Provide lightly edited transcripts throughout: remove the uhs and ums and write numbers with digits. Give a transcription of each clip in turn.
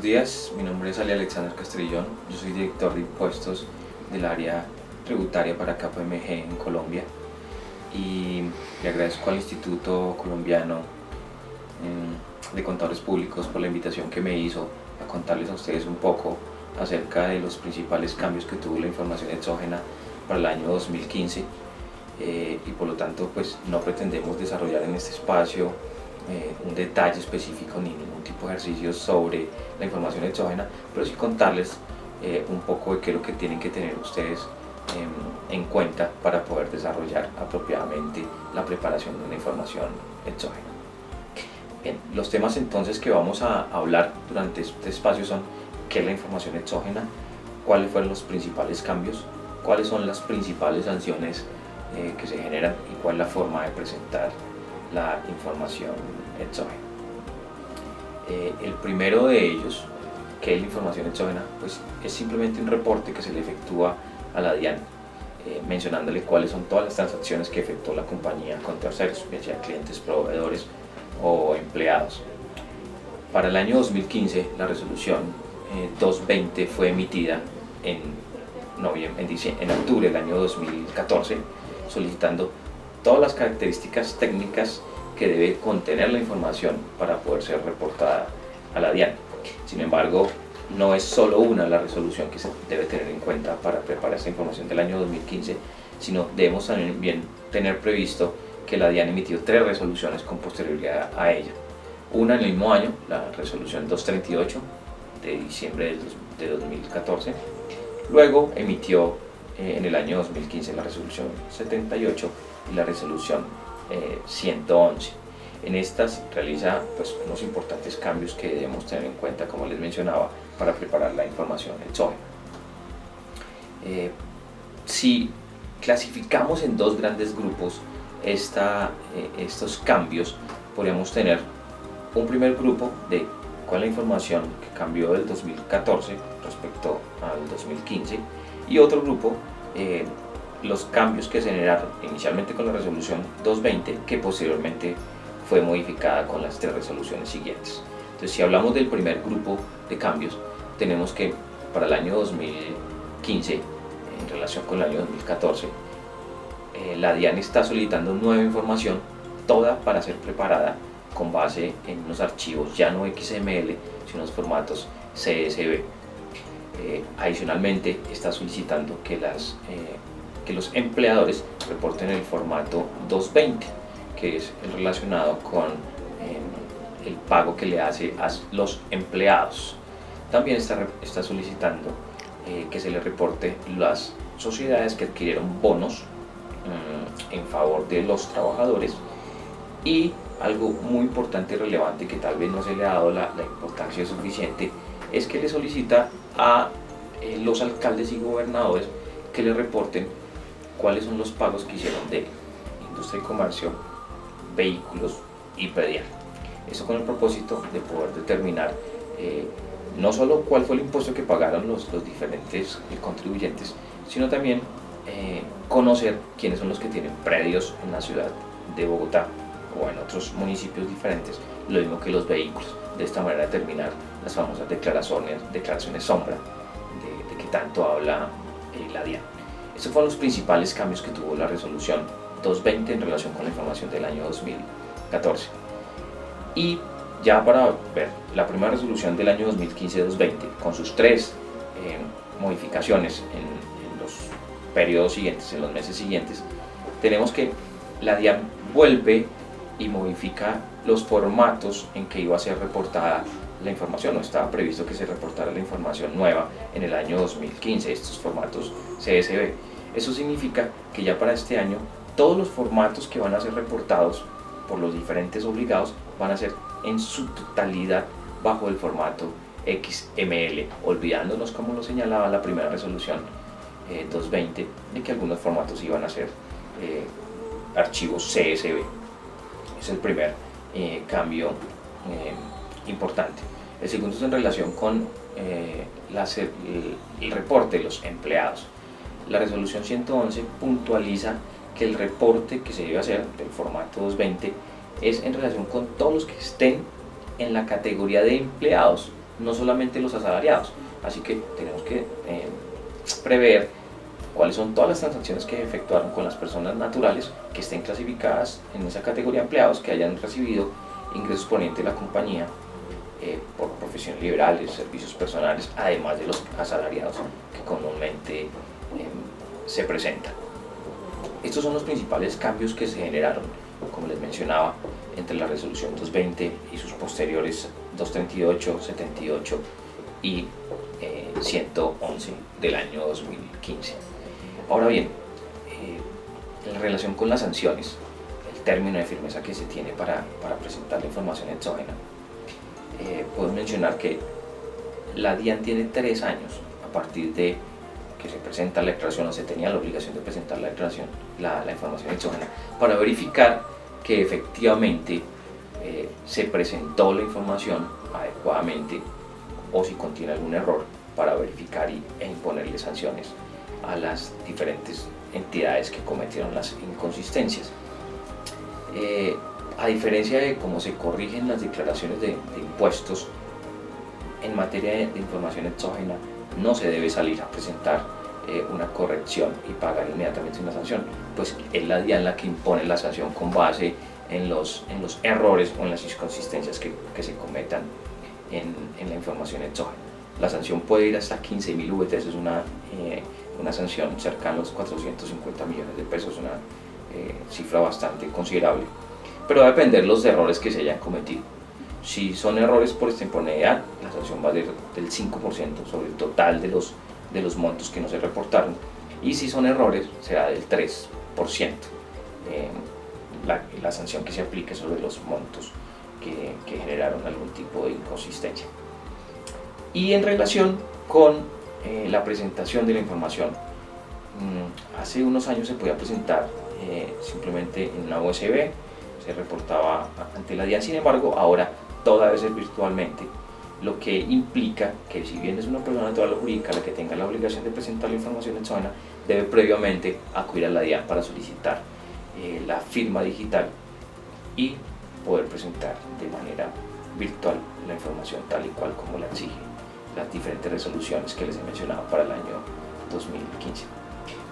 días, mi nombre es Ali Alexander Castrillón, yo soy director de impuestos del área tributaria para KPMG en Colombia y le agradezco al Instituto Colombiano de Contadores Públicos por la invitación que me hizo a contarles a ustedes un poco acerca de los principales cambios que tuvo la información exógena para el año 2015 y por lo tanto pues no pretendemos desarrollar en este espacio un detalle específico ni ningún tipo de ejercicio sobre la información exógena, pero sí contarles un poco de qué es lo que tienen que tener ustedes en cuenta para poder desarrollar apropiadamente la preparación de una información exógena. Bien, los temas entonces que vamos a hablar durante este espacio son qué es la información exógena, cuáles fueron los principales cambios, cuáles son las principales sanciones que se generan y cuál es la forma de presentar la información exógena. El primero de ellos, que es la información exógena, pues es simplemente un reporte que se le efectúa a la DIAN mencionándole cuáles son todas las transacciones que efectuó la compañía con terceros, ya sea clientes, proveedores o empleados. Para el año 2015 la resolución 220 fue emitida en octubre del año 2014 solicitando todas las características técnicas que debe contener la información para poder ser reportada a la DIAN. Sin embargo, no es solo una la resolución que se debe tener en cuenta para preparar esta información del año 2015, sino debemos también tener previsto que la DIAN emitió 3 resoluciones con posterioridad a ella. Una en el mismo año, la resolución 238 de diciembre de 2014. Luego emitió en el año 2015 la resolución 78 y la resolución 111. En estas realiza pues, unos importantes cambios que debemos tener en cuenta, como les mencionaba, para preparar la información exógena. Si clasificamos en 2 grandes grupos estos cambios, podríamos tener un primer grupo de cuál es la información que cambió del 2014 respecto al 2015 y otro grupo los cambios que se generaron inicialmente con la resolución 220 que posteriormente fue modificada con las 3 resoluciones siguientes. Entonces, si hablamos del primer grupo de cambios, tenemos que para el año 2015 en relación con el año 2014 la DIAN está solicitando nueva información, toda para ser preparada con base en unos archivos ya no XML sino en los formatos CSV. Adicionalmente está solicitando que los empleadores reporten el formato 220, que es el relacionado con el pago que le hace a los empleados. También está solicitando que se le reporte las sociedades que adquirieron bonos en favor de los trabajadores y algo muy importante y relevante que tal vez no se le ha dado la importancia suficiente es que le solicita a los alcaldes y gobernadores que le reporten cuáles son los pagos que hicieron de industria y comercio, vehículos y predial. Eso con el propósito de poder determinar no solo cuál fue el impuesto que pagaron los diferentes contribuyentes, sino también conocer quiénes son los que tienen predios en la ciudad de Bogotá o en otros municipios diferentes, lo mismo que los vehículos. De esta manera determinar las famosas declaraciones sombra de que tanto habla la DIAN. Estos fueron los principales cambios que tuvo la resolución 220 en relación con la información del año 2014. Y ya para ver la primera resolución del año 2015-220 con sus 3 modificaciones en los periodos siguientes, en los meses siguientes, tenemos que la DIAN vuelve y modifica los formatos en que iba a ser reportada la información. No estaba previsto que se reportara la información nueva en el año 2015, estos formatos CSV. Eso significa que ya para este año todos los formatos que van a ser reportados por los diferentes obligados van a ser en su totalidad bajo el formato XML, olvidándonos, como lo señalaba la primera resolución 220, de que algunos formatos iban a ser archivos CSV. Es el primer cambio importante. El segundo es en relación con el reporte de los empleados. La resolución 111 puntualiza que el reporte que se debe hacer del formato 220 es en relación con todos los que estén en la categoría de empleados no solamente los asalariados. Así que tenemos que prever cuáles son todas las transacciones que efectuaron con las personas naturales que estén clasificadas en esa categoría de empleados, que hayan recibido ingresos provenientes de la compañía por profesiones liberales, servicios personales, además de los asalariados que comúnmente se presentan. Estos son los principales cambios que se generaron, como les mencionaba, entre la resolución 220 y sus posteriores 238, 78 y 111 del año 2015. Ahora bien, en relación con las sanciones, el término de firmeza que se tiene para presentar la información exógena, puedo mencionar que la DIAN tiene 3 años a partir de que se presenta la declaración o se tenía la obligación de presentar la declaración, la información exógena, para verificar que efectivamente se presentó la información adecuadamente o si contiene algún error, para verificar e imponerle sanciones a las diferentes entidades que cometieron las inconsistencias. A diferencia de cómo se corrigen las declaraciones de impuestos, en materia de información exógena no se debe salir a presentar una corrección y pagar inmediatamente una sanción, pues es la DIAN la que impone la sanción con base en los errores o en las inconsistencias que se cometan en la información exógena. La sanción puede ir hasta 15.000 VT, es una sanción cercana a los 450 millones de pesos, una cifra bastante considerable, pero va a depender los errores que se hayan cometido. Si son errores por extemporaneidad, la sanción va a ser del 5% sobre el total de los montos que no se reportaron, y si son errores será del 3%, la sanción que se aplique sobre los montos que generaron algún tipo de inconsistencia. Y en relación con la presentación de la información, hace unos años se podía presentar simplemente en una USB, se reportaba ante la DIAN. Sin embargo, ahora todo debe ser virtualmente, lo que implica que si bien es una persona natural o jurídica la que tenga la obligación de presentar la información exógena, debe previamente acudir a la DIAN para solicitar la firma digital y poder presentar de manera virtual la información tal y cual como la exigen las diferentes resoluciones que les he mencionado para el año 2015.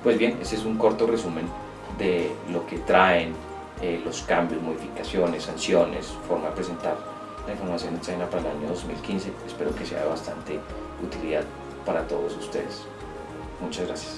Pues bien, este es un corto resumen de lo que traen los cambios, modificaciones, sanciones, forma de presentar la información exógena para el año 2015. Espero que sea de bastante utilidad para todos ustedes. Muchas gracias.